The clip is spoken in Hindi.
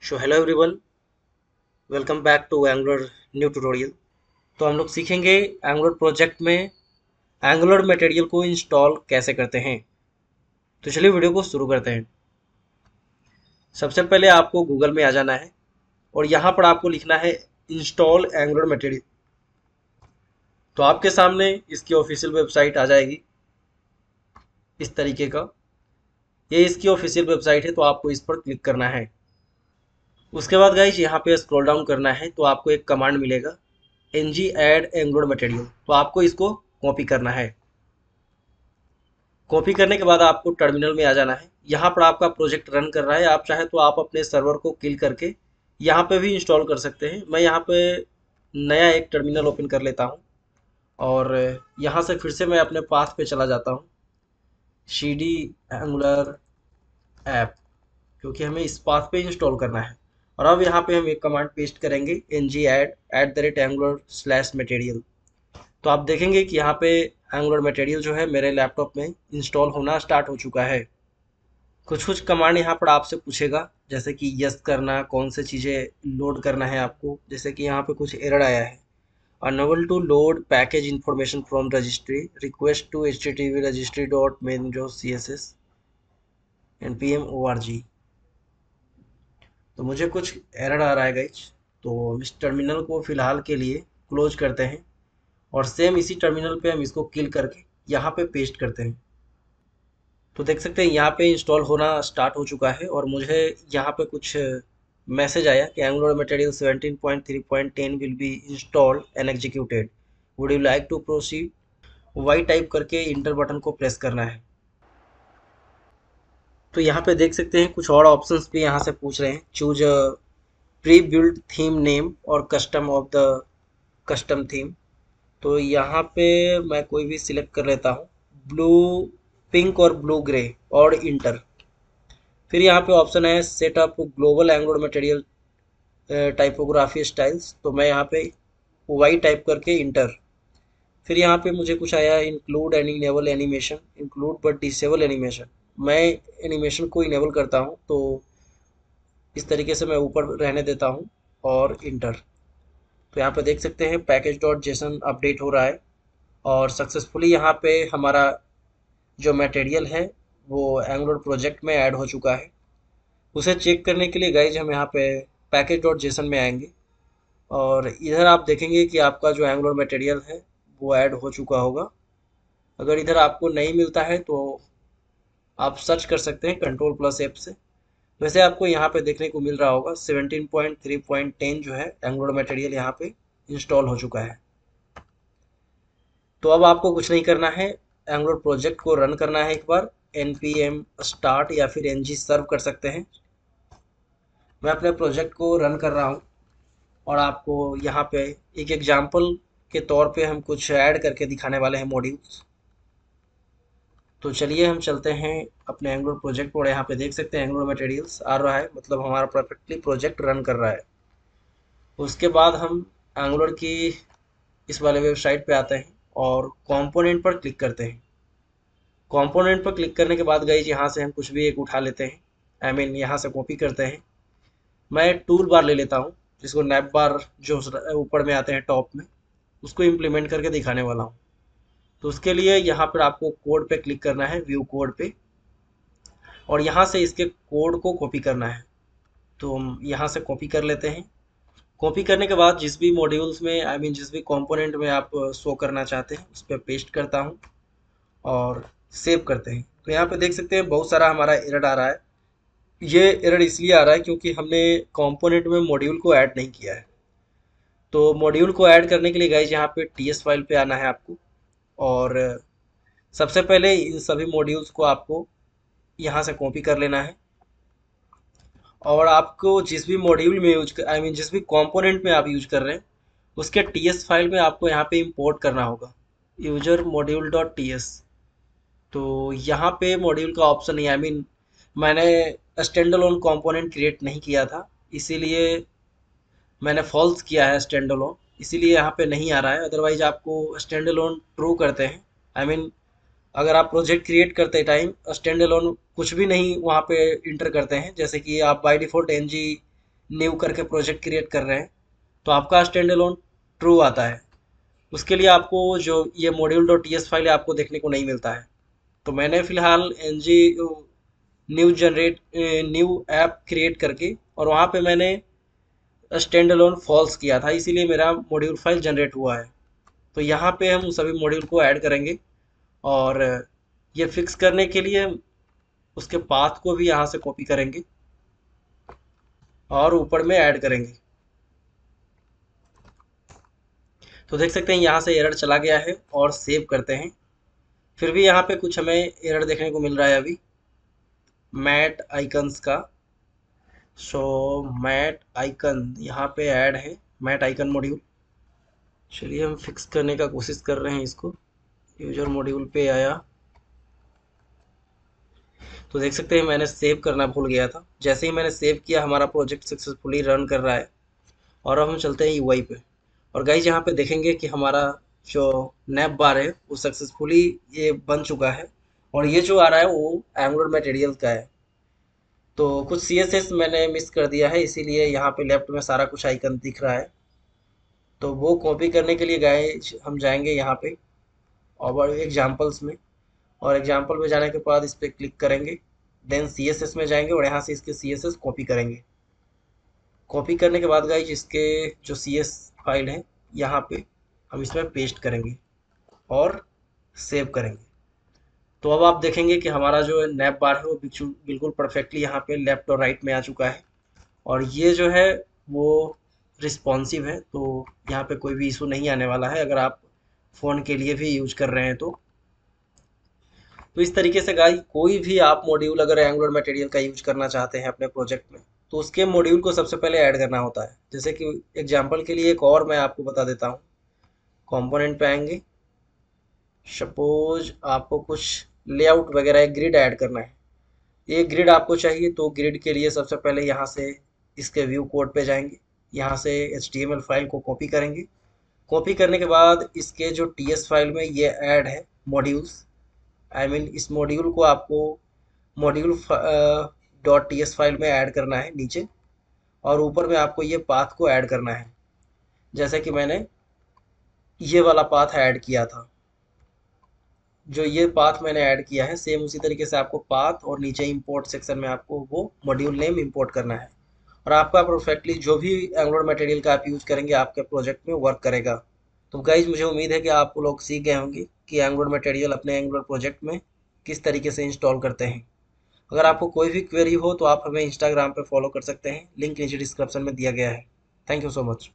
Hello everyone, welcome back to Angular new tutorial. तो हम लोग सीखेंगे एंगुलर प्रोजेक्ट में एंगुलर मटेरियल को इंस्टॉल कैसे करते हैं। तो चलिए वीडियो को शुरू करते हैं। सबसे पहले आपको गूगल में आ जाना है और यहाँ पर आपको लिखना है इंस्टॉल एंगुलर मटेरियल। तो आपके सामने इसकी ऑफिशियल वेबसाइट आ जाएगी इस तरीके का। ये इसकी ऑफिशियल वेबसाइट है, तो आपको इस पर क्लिक करना है। उसके बाद गाइज यहाँ पे स्क्रॉल डाउन करना है तो आपको एक कमांड मिलेगा ng add एंगुलर मटेरियल। तो आपको इसको कॉपी करना है। कॉपी करने के बाद आपको टर्मिनल में आ जाना है। यहाँ पर आपका प्रोजेक्ट रन कर रहा है, आप चाहे तो आप अपने सर्वर को किल करके यहाँ पे भी इंस्टॉल कर सकते हैं। मैं यहाँ पे नया एक टर्मिनल ओपन कर लेता हूँ और यहाँ से फिर से मैं अपने पाथ पे चला जाता हूँ, सी डी एंगुलर ऐप, क्योंकि हमें इस पाथ पे इंस्टॉल करना है। और अब यहाँ पे हम एक कमांड पेस्ट करेंगे ng add @angular/material। तो आप देखेंगे कि यहाँ पे एंगुलर मटेरियल जो है मेरे लैपटॉप में इंस्टॉल होना स्टार्ट हो चुका है। कुछ कुछ कमांड यहाँ पर आपसे पूछेगा, जैसे कि यस करना, कौन से चीज़ें लोड करना है आपको। जैसे कि यहाँ पे कुछ एरर आया है, unable to load package information from registry, request to http registry.main.css npm org। तो मुझे कुछ एरर आ रहा है गाइज, तो इस टर्मिनल को फिलहाल के लिए क्लोज करते हैं और सेम इसी टर्मिनल पे हम इसको किल करके यहाँ पे पेस्ट करते हैं। तो देख सकते हैं यहाँ पे इंस्टॉल होना स्टार्ट हो चुका है और मुझे यहाँ पे कुछ मैसेज आया कि Angular material 17.3.10 will be installed and executed, would you like to proceed. Y type करके इंटर बटन को प्रेस करना है। तो यहाँ पे देख सकते हैं कुछ और ऑप्शंस भी यहाँ से पूछ रहे हैं, choose pre build theme name और custom of the custom theme. तो यहाँ पे मैं कोई भी सिलेक्ट कर लेता हूँ, ब्लू, पिंक और ब्लू ग्रे और इंटर। फिर यहाँ पे ऑप्शन है set up global angular material typography styles. तो मैं यहाँ पे वाई टाइप करके इंटर। फिर यहाँ पे मुझे कुछ आया include and enable animation, include but disable animation. मैं एनिमेशन को इनेबल करता हूँ, तो इस तरीके से मैं ऊपर रहने देता हूँ और इंटर। तो यहाँ पे देख सकते हैं पैकेज डॉट जेसन अपडेट हो रहा है और सक्सेसफुली यहाँ पे हमारा जो मटेरियल है वो एंगुलर प्रोजेक्ट में ऐड हो चुका है। उसे चेक करने के लिए गाइज हम यहाँ पे पैकेज डॉट जेसन में आएंगे और इधर आप देखेंगे कि आपका जो एंगुलर मटेरियल है वो ऐड हो चुका होगा। अगर इधर आपको नहीं मिलता है तो आप सर्च कर सकते हैं कंट्रोल+F से। वैसे आपको यहाँ पे देखने को मिल रहा होगा 17.3.10 जो है एंगुलर मटेरियल यहाँ पे इंस्टॉल हो चुका है। तो अब आपको कुछ नहीं करना है, एंगुलर प्रोजेक्ट को रन करना है एक बार। npm start या फिर ng सर्व कर सकते हैं। मैं अपने प्रोजेक्ट को रन कर रहा हूँ और आपको यहाँ पे एक एग्जांपल के तौर पे हम कुछ ऐड करके दिखाने वाले हैं मॉड्यूल्स। तो चलिए हम चलते हैं अपने एंगुलर प्रोजेक्ट पर। यहाँ पे देख सकते हैं एंगुलर मटेरियल्स आ रहा है, मतलब हमारा परफेक्टली प्रोजेक्ट रन कर रहा है। उसके बाद हम एंगुलर की इस वाले वेबसाइट पे आते हैं और कंपोनेंट पर क्लिक करते हैं। कंपोनेंट पर क्लिक करने के बाद गाइज यहाँ से हम कुछ भी एक उठा लेते हैं, यहाँ से कॉपी करते हैं। मैं टूल बार ले लेता हूँ, जिसको नैप बार जो ऊपर में आते हैं टॉप में, उसको इम्प्लीमेंट करके दिखाने वाला हूँ। तो उसके लिए यहाँ पर आपको कोड पे क्लिक करना है, व्यू कोड पे, और यहाँ से इसके कोड को कॉपी करना है। तो हम यहाँ से कॉपी कर लेते हैं। कॉपी करने के बाद जिस भी मॉड्यूल्स में जिस भी कंपोनेंट में आप शो करना चाहते हैं उस पर पेस्ट करता हूँ और सेव करते हैं। तो यहाँ पे देख सकते हैं बहुत सारा हमारा एरर आ रहा है। ये एरर इसलिए आ रहा है क्योंकि हमने कंपोनेंट में मॉड्यूल को ऐड नहीं किया है। तो मॉड्यूल को ऐड करने के लिए गाइज यहाँ पे टीएस फाइल पे आना है आपको और सबसे पहले इन सभी मॉड्यूल्स को आपको यहाँ से कॉपी कर लेना है और आपको जिस भी मॉड्यूल में जिस भी कंपोनेंट में आप यूज कर रहे हैं उसके टीएस फाइल में आपको यहाँ पे इंपोर्ट करना होगा, user module dot T S. तो यहाँ पे मॉड्यूल का ऑप्शन नहीं है, मैंने स्टैंड अलोन कंपोनेंट क्रिएट नहीं किया था, इसीलिए मैंने फॉल्स किया है स्टैंड अलोन, इसीलिए यहाँ पे नहीं आ रहा है। अदरवाइज आपको स्टैंड अलोन ट्रू करते हैं, अगर आप प्रोजेक्ट क्रिएट करते टाइम स्टैंड अलोन कुछ भी नहीं वहाँ पे इंटर करते हैं, जैसे कि आप बाय डिफ़ॉल्ट एनजी न्यू करके प्रोजेक्ट क्रिएट कर रहे हैं तो आपका स्टैंड अलोन ट्रू आता है। उसके लिए आपको जो ये module dot T S file है आपको देखने को नहीं मिलता है। तो मैंने फिलहाल N G new app create करके और वहाँ पे मैंने स्टैंड अलोन फॉल्स किया था, इसीलिए मेरा मॉड्यूल फाइल जनरेट हुआ है। तो यहाँ पे हम सभी मॉड्यूल को ऐड करेंगे और ये फिक्स करने के लिए उसके पाथ को भी यहाँ से कॉपी करेंगे और ऊपर में ऐड करेंगे। तो देख सकते हैं यहाँ से एरर चला गया है और सेव करते हैं। फिर भी यहाँ पे कुछ हमें एरर देखने को मिल रहा है अभी मैट आइकन्स का। सो मैट आइकन यहाँ पे ऐड है, मैट आइकन मॉड्यूल। चलिए हम फिक्स करने का कोशिश कर रहे हैं इसको। यूजर मॉड्यूल पे आया तो देख सकते हैं मैंने सेव करना भूल गया था। जैसे ही मैंने सेव किया हमारा प्रोजेक्ट सक्सेसफुली रन कर रहा है। और अब हम चलते हैं यूआई पे और गाइज यहाँ पे देखेंगे कि हमारा जो नैप बार है वो सक्सेसफुली ये बन चुका है और ये जो आ रहा है वो एंगुलर मटेरियल का है। तो कुछ CSS मैंने मिस कर दिया है, इसीलिए यहाँ पे लेफ्ट में सारा कुछ आइकन दिख रहा है। तो वो कॉपी करने के लिए गाइज हम जाएंगे यहाँ पे और एग्जाम्पल्स में, और एग्जाम्पल में जाने के बाद इस पर क्लिक करेंगे। देन CSS में जाएंगे और यहाँ से इसके CSS कॉपी करेंगे। कॉपी करने के बाद गाइज इसके जो CS फाइल है यहाँ पे हम इसमें पेस्ट करेंगे और सेव करेंगे। तो अब आप देखेंगे कि हमारा जो नैप बार है वो बिल्कुल परफेक्टली यहाँ पे लेफ्ट और राइट में आ चुका है और ये जो है वो रिस्पॉन्सिव है। तो यहाँ पे कोई भी इशू नहीं आने वाला है अगर आप फ़ोन के लिए भी यूज कर रहे हैं तो इस तरीके से गाइस कोई भी आप मॉड्यूल अगर एंगुलर मटेरियल का यूज करना चाहते हैं अपने प्रोजेक्ट में तो उसके मॉड्यूल को सबसे पहले ऐड करना होता है। जैसे कि एग्जांपल के लिए एक और मैं आपको बता देता हूँ। कंपोनेंट पे आएंगे, सपोज आपको कुछ लेआउट वगैरह एक ग्रिड ऐड करना है। ये ग्रिड आपको चाहिए तो ग्रिड के लिए सबसे पहले यहाँ से इसके व्यू कोड पे जाएंगे, यहाँ से HTML फाइल को कॉपी करेंगे। कॉपी करने के बाद इसके जो TS फाइल में ये ऐड है मॉड्यूल्स, इस मॉड्यूल को आपको मॉड्यूल डॉट TS फाइल में ऐड करना है नीचे, और ऊपर में आपको ये पाथ को ऐड करना है जैसे कि मैंने ये वाला पाथ ऐड किया था। जो ये पाथ मैंने ऐड किया है सेम उसी तरीके से आपको पाथ और नीचे इंपोर्ट सेक्शन में आपको वो मॉड्यूल नेम इंपोर्ट करना है और आपका परफेक्टली जो भी एंगुलर मटेरियल का आप यूज करेंगे आपके प्रोजेक्ट में वर्क करेगा। तो गाइज मुझे उम्मीद है कि आप लोग सीख गए होंगे कि एंगुलर मटेरियल अपने एंगुलर प्रोजेक्ट में किस तरीके से इंस्टॉल करते हैं। अगर आपको कोई भी क्वेरी हो तो आप हमें इंस्टाग्राम पे फॉलो कर सकते हैं, लिंक नीचे डिस्क्रिप्शन में दिया गया है। Thank you so much.